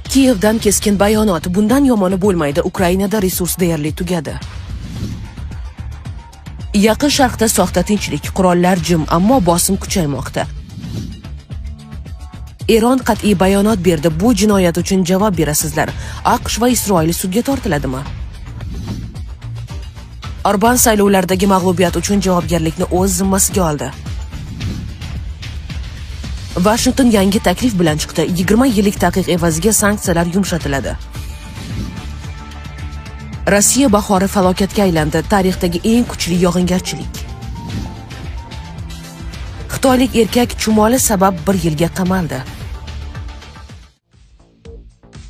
Kiyevdan keskin bayonot. Bundan yomoni bo'lmaydi. Ukrainada resurs deyarli tugadi. Yaqin Sharqda soxta tinchlik, qurollar jim, ammo bosim kuchaymoqda. Eron qat'iy bayonot berdi. Bu jinoyat uchun javob berasizlar. AQSh va Isroil sudga tortiladimi? Orban saylovlardagi mag'lubiyat uchun javobgarlikni o'z zimmasiga oldi. Washington yangi taklif bilan chiqdi. 20 yillik taqiq evaziga sanksiyalar yumshatiladi. Rossiya bahori falokatga aylandi. Tarixdagi eng kuchli yog'ingarchilik. Xitoylik erkak chumoli sabab 1 yilga qamaldi.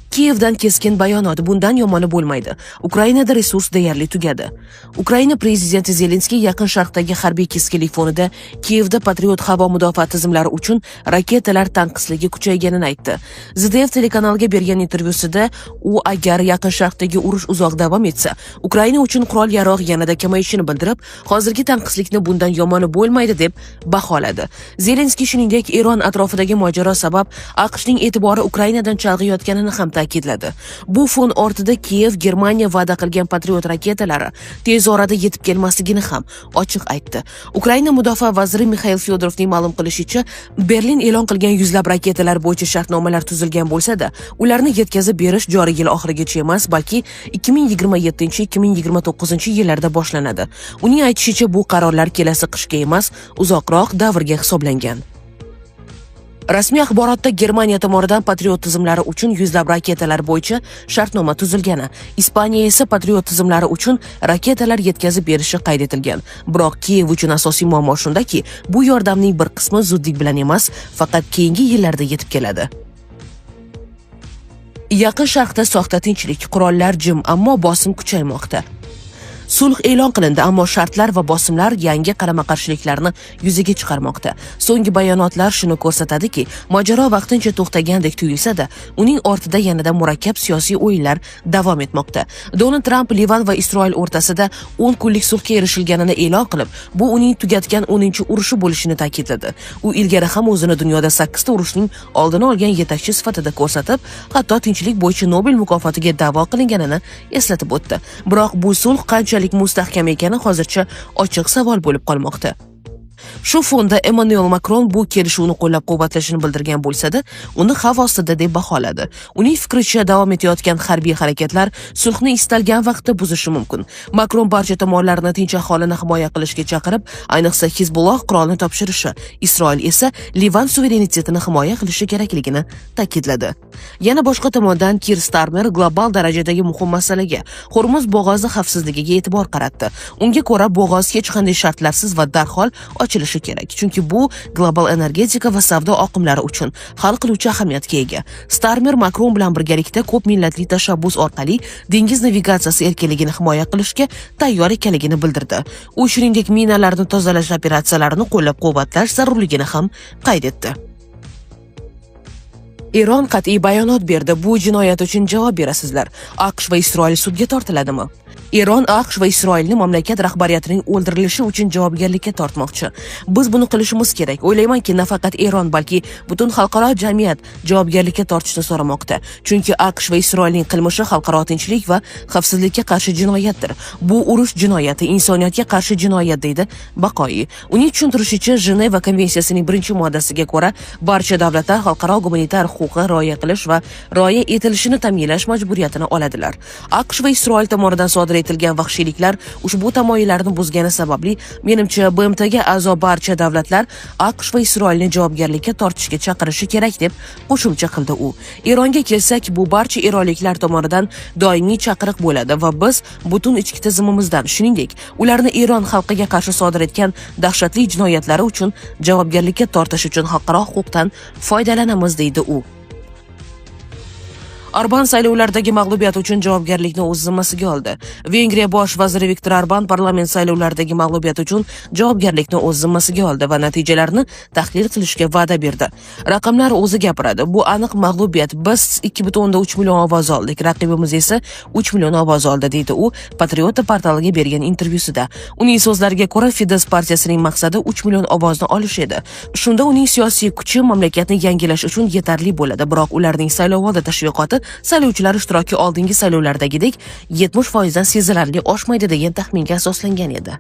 Kiyevdan keskin bayonot. Bundan yomoni bo'lmaydi. Ukrainada resurs deyarli tugadi. Ukraina prezidenti Zelenskiy Yaqin Sharqdagi harbiy keskinlik fonida Kiyevda Patriot havo mudofaa tizimlari uchun raketalar tanqisligi kuchayganini aytdi. ZDF telekanaliga bergan intervyusida u agar Yaqin Sharqdagi urush uzoq davom etsa, Ukraina uchun qurol-yarog' yanada kamayishini bildirib, hozirgi tanqislikni bundan yomoni bo'lmaydi deb baholadi. Zelenskiy shuningdek Eron atrofidagi mojaro sabab AQShning e'tibori Ukrainadan chalg'iyotganini ham ta'kidladi. Bu fon ortida Kiyev Germaniya va'da qilgan Patriot raketalari tez orada yetib kelmasligini ham ochiq aytdi. Ukraina mudofaa vaziri Mikhail Fyodorovning ma'lum qilishicha, Berlin e'lon qilgan yuzlab raketalar bo'yicha shartnomalar tuzilgan bo'lsa-da, ularni yetkazib berish joriy yil oxirigacha emas, balki 2027-2029-yillarda boshlanadi. Uning aytishicha, bu qarorlar kelasi qishga emas, uzoqroq davrga hisoblangan. Rasmiy axborotda Germaniya tomonidan Patriot tizimlari uchun yuzlab raketalar bo'yicha shartnoma tuzilgani, Ispaniya esa Patriot tizimlari uchun raketalar yetkazib berishi qayd etilgan. Biroq Kiyev uchun asosiy muammo shundaki, bu yordamning bir qismi zudlik bilan emas, faqat keyingi yillarda yetib keladi. Yaqin Sharqda soxta tinchlik, qurollar jim, ammo bosim kuchaymoqda. Sulh e'lon qilindi, ammo shartlar va bosimlar yangi qarama-qarshiliklarni yuzaga chiqarmoqda. So'nggi bayonotlar shuni ko'rsatadiki, mojaro vaqtincha to'xtagandek tuyulsa-da, uning ortida yanada murakkab siyosiy o'yinlar davom etmoqda. Donald Trump Livan va Isroil o'rtasida 10 kunlik sulhga erishilganini e'lon qilib, bu uning tugatgan 10-urushi bo'lishini ta'kidladi. U ilgari ham o'zini dunyoda 8 ta urushning oldini olgan yetakchi sifatida ko'rsatib, hatto tinchlik bo'yicha Nobel mukofotiga da'vo qilinganini eslatib o'tdi. Biroq bu sulh qancha mustahkam ekani hozircha ochiq savol bo'lib qolmoqda. Shu fonda Emmanuel Macron bu kelishuvni qo'llab-quvvatlashini bildirgan bo'lsa-da, uni xavf ostida deb baholadi. Uning fikricha, davom etayotgan harbiy harakatlar sulhni istalgan vaqtda buzishi mumkin. Macron barcha tomonlarni tinch aholini himoya qilishga chaqirib, ayniqsa Hizbulloh qurolni topshirishi, Isroil esa Livan suverenitetini himoya qilishi kerakligini ta'kidladi. Yana boshqa tomondan Kir Starmer global darajadagi muhim masalaga, Hormuz bo'g'ozi xavfsizligiga e'tibor qaratdi. Unga ko'ra, bo'g'oz hech qanday shartlarsiz va darhol ochilishi kerak, chunki bu global energetika va savdo oqimlari uchun hal qiluvchi ahamiyatga ega. Starmer Macron bilan birgalikda ko'p millatli tashabbus orqali dengiz navigatsiyasi erkinligini himoya qilishga tayyor ekanligini bildirdi. U shuningdek minalarni tozalash operatsiyalarini qo'llab-quvvatlash zarurligini ham qayd etdi. Eron qat'iy bayonot berdi. Bu jinoyat uchun javob berasizlar. AQSh va Isroil sudga tortiladimi? Eron AQSh va Isroilni mamlakat rahbariyatining o'ldirilishi uchun javobgarlikka tortmoqchi. Biz buni qilishimiz kerak. O'ylaymanki, nafaqat Eron, balki butun xalqaro jamiyat javobgarlikka tortishni so'ramoqda. Chunki AQSh va Isroilning qilmishi xalqaro tinchlik va xavfsizlikka qarshi jinoyatdir. Bu urush jinoyati, insoniyatga qarshi jinoyat, deydi Baqoyi. Uning tushuntirishicha, Jeneva konvensiyasining 1-moddasiga ko'ra, barcha davlatlar xalqaro gumanitar huquqqa rioya qilish va rioya etilishini ta'minlash majburiyatini oladilar. AQSh va Isroil tomonidan sodir etilgan vahshiyliklar ushbu tamoyillarni buzgani sababli, menimcha BMTga a'zo barcha davlatlar AQSh va Isroilni javobgarlikka tortishga chaqirishi kerak deb qo'shimcha qildi u. Eronga kelsak, bu barcha eronliklar tomonidan doimiy chaqiriq bo'ladi va biz butun ichki tizimimizdan, shuningdek, ularni Eron xalqiga qarshi sodir etgan dahshatli jinoyatlari uchun javobgarlikka tortish uchun xalqaro huquqdan foydalanamiz, deydi u. Orban saylovlardagi mag'lubiyat uchun javobgarlikni o'z zimmasiga oldi. Vengriya bosh vaziri Viktor Orban parlament saylovlaridagi mag'lubiyat uchun javobgarlikni o'z zimmasiga oldi va natijalarni tahlil qilishga va'da berdi. Raqamlar o'zi gapiradi. Bu aniq mag'lubiyat. Biz 2.3 million ovoz oldik, raqibimiz esa 3 million ovoz oldi, deydi u Patriota portaliga bergan intervyusida. Uning so'zlariga ko'ra, Fidesz partiyasining maqsadi 3 million ovozni olish edi. Shunda uning siyosiy kuchi mamlakatni yangilash uchun yetarli bo'ladi, biroq ularning saylovoldi tashviqoti saylovchilar ishtiroki oldingi saylovlardagidek 70% dan sezilarli oshmaydi degan taxminga asoslangan edi.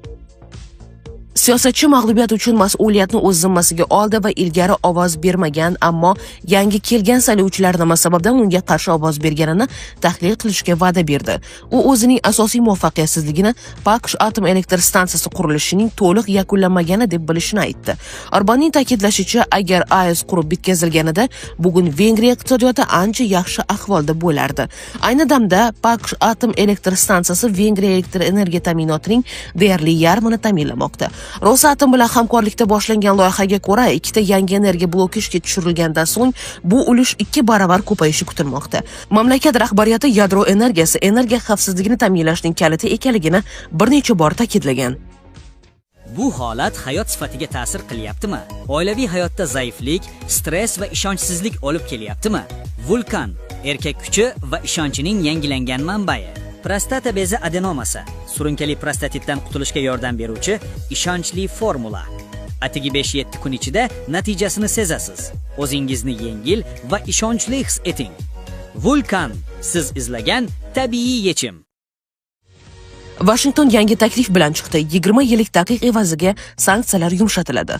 Siyosatchi mag'lubiyat uchun mas'uliyatni o'z zimmasiga oldi va ilgari ovoz bermagan, ammo yangi kelgan saylovchilar nima sababdan unga qarshi ovoz berganini tahlil qilishga va'da berdi. U o'zining asosiy muvaffaqiyatsizligini Pakish atom elektr stansiyasi qurilishining to'liq yakunlanmagani deb bilishini aytdi. Orbanning ta'kidlashicha, agar AES qurib bitkazilganida bugun Vengriya iqtisodiyoti ancha yaxshi ahvolda bo'lardi. Ayni damda Pakish atom elektr stansiyasi Vengriya elektr energiya ta'minotining deyarli yarmini ta'minlamoqda. Rosatom bilan hamkorlikda boshlangan loyihaga ko'ra, ikkita yangi energiya bloki ishga tushirilgandan so'ng bu ulush 2 baravar ko'payishi kutilmoqda. Mamlakat rahbariyati yadro energiyasi energiya xavfsizligini ta'minlashning kaliti ekanligini bir necha bor ta'kidlagan. Bu holat hayot sifatiga ta'sir qilyaptimi? Oilaviy hayotda zaiflik, stress va ishonchsizlik olib kelyaptimi? Vulkan erkak kuchi va ishonchining yangilangan manbai. Prostata bezi adenomasi, surunkali prostatitdan qutulishga yordam beruvchi ishonchli formula. Atigi 5-7 kun ichida natijasini sezasiz. O'zingizni yengil va ishonchli his eting. Vulkan, siz izlagan tabiiy yechim. Washington yangi taklif bilan chiqdi. 20 yillik taqiq evaziga sanksiyalar yumshatiladi.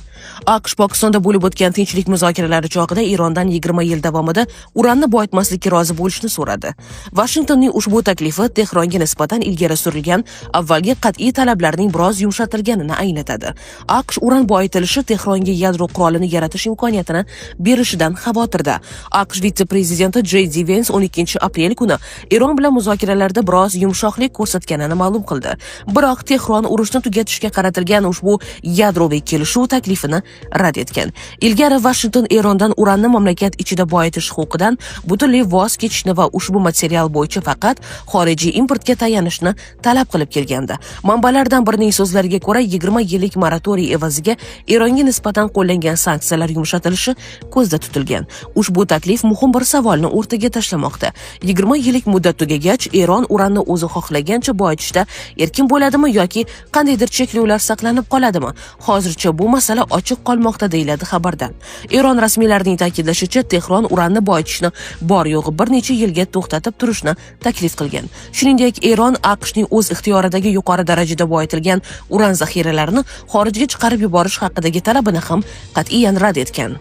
AQSh Pokistonda bo'lib o'tgan tinchlik muzokaralari chog'ida Erondan 20 yil davomida uranni boyitmaslikka rozi bo'lishni so'radi. Washingtonning ushbu taklifi Tehronga nisbatan ilgari surilgan avvalgi qat'iy talablarning biroz yumshatilganini anglatadi. AQSh uran boyitilishi Tehronga yadro qurolini yaratish imkoniyatini berishidan xavotirda. AQSh vitse-prezidenti J.D. Vance 12 aprel kuni Eron bilan muzokaralarda biroz yumshoqlik ko'rsatganini ma'lum qildi. Biroq Tehron urushni tugatishga qaratilgan ushbu yadroviy kelishuv taklifini rad etgan. Ilgari Washington Erondan uranni mamlakat ichida boyitish huquqidan butunlay voz kechishni va ushbu material bo'yicha faqat xorijiy importga tayanishni talab qilib kelgandi. Manbalardan birining so'zlariga ko'ra, 20 yillik moratoriy evaziga Eronga nisbatan qo'llangan sanksiyalar yumshatilishi ko'zda tutilgan. Ushbu taklif muhim bir savolni o'rtaga tashlamoqda. 20 yillik muddat tugagach, Eron uranni o'zi xohlagancha boyitishda erkin bo'ladimi yoki qandaydir cheklovlar saqlanib qoladimi? Hozircha bu masala ochiq qolmoqda deyiladi xabarda. Eron rasmiylarining ta'kidlashicha, Tehron uranni boyitishni bor yo'g'i bir necha yilga to'xtatib turishni taklif qilgan. Shuningdek, Eron AQShning o'z ixtiyoridagi yuqori darajada boyitilgan uran zaxiralarini xorijga chiqarib yuborish haqidagi talabini ham qat'iyan rad etgan.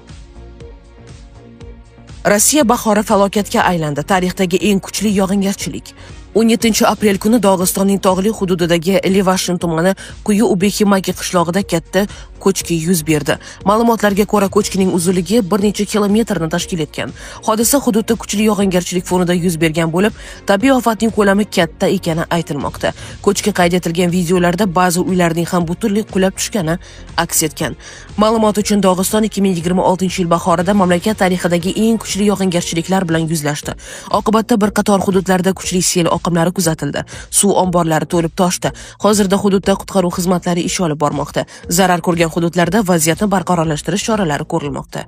Rossiya bahori falokatga aylandi. Tarixdagi eng kuchli yog'ingarchilik. 17 aprel kuni Dog'istonning tog'li hududidagi Levashin tumani Quyi Ubeximaki qishlog'ida katta ko'chki yuz berdi. Ma'lumotlarga ko'ra, ko'chkining uzunligi bir necha kilometrni tashkil etgan. Hodisa hududda kuchli yog'ingarchilik fonida yuz bergan bo'lib, tabiiy ofatning ko'lami katta ekani aytilmoqda. Ko'chki qayd etilgan videolarda ba'zi uylarning ham butunlay qulab tushgani aks etgan. Ma'lumot uchun, Dog'iston 2026-yil bahorida mamlakat tarixidagi eng kuchli yog'ingarchiliklar bilan yuzlashdi. Oqibatda bir qator hududlarda kuchli sel oqimlari kuzatildi. Suv omborlari to'lib toshdi. Hozirda hududda qutqaruv xizmatlari ish olib bormoqda. Zarar ko'rgan hududlarda vaziyatni barqarorlashtirish choralari ko'rilmoqda.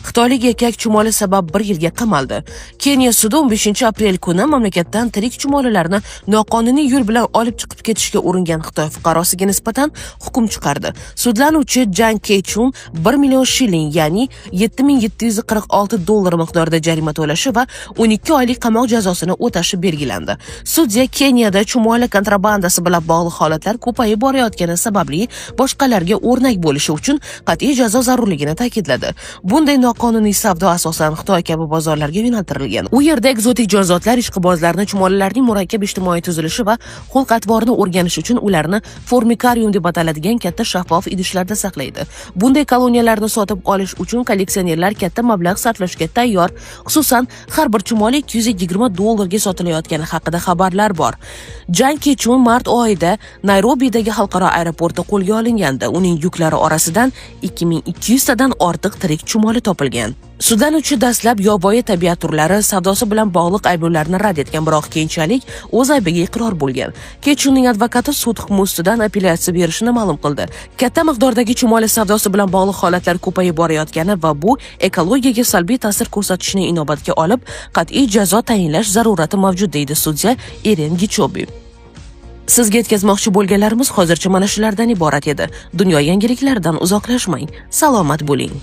Xitoylik erkak chumoli sabab 1 yilga qamaldi. Keniya sudi 15 aprel kuni mamlakatdan tirik chumolilarni noqonuniy yo'l bilan olib chiqib ketishga uringan Xitoy fuqarosiga nisbatan hukm chiqardi. Sudlanuvchi Jang Kechun 1 million shilling, ya'ni $7,746 miqdorida jarima to'lashi va 12 oylik qamoq jazosini o'tashi belgilandi. Sudya Keniyada chumoli kontrabandasi bilan bog'liq holatlar ko'payib borayotgani sababli boshqalarga o'rnak bo'lishi uchun qat'iy jazo zarurligini ta'kidladi. Bunday qonuniy savdo asosan Xitoy kabi bozorlarga yo'naltirilgan. U yerda ekzotik jonzotlar ishqibozlarni chumolilarning murakkab ijtimoiy tuzilishi va xulq-atvorini o'rganish uchun ularni formikarium deb ataladigan katta shaffof idishlarda saqlaydi. Bunday koloniyalarni sotib olish uchun kolleksionerlar katta mablag' sarflashga tayyor. Xususan, har bir chumoli $220 ga sotilayotgani haqida xabarlar bor. Jang Kechun mart oyida Nayrobidagi xalqaro aeroportda qo'lga olinganda, uning yuklari orasidan 2200 tadan ortiq tirik chumoli topilgan. Sudlanuvchi dastlab yovvoyi tabiat turlari savdosi bilan bog'liq ayblovlarni rad etgan, biroq keyinchalik o'z aybiga iqror bo'lgan. Kechunning advokati sud hukmi ustidan apellyatsiya berishini ma'lum qildi. Katta miqdordagi chumoli savdosi bilan bog'liq holatlar ko'payib borayotgani va bu ekologiyaga salbiy ta'sir ko'rsatishini inobatga olib, qat'iy jazo tayinlash zarurati mavjud, deydi sudya Eren Gichobi. Sizga yetkazmoqchi bo'lganlarimiz hozircha mana shulardan iborat edi. Dunyo yangiliklaridan uzoqlashmang. Salomat bo'ling.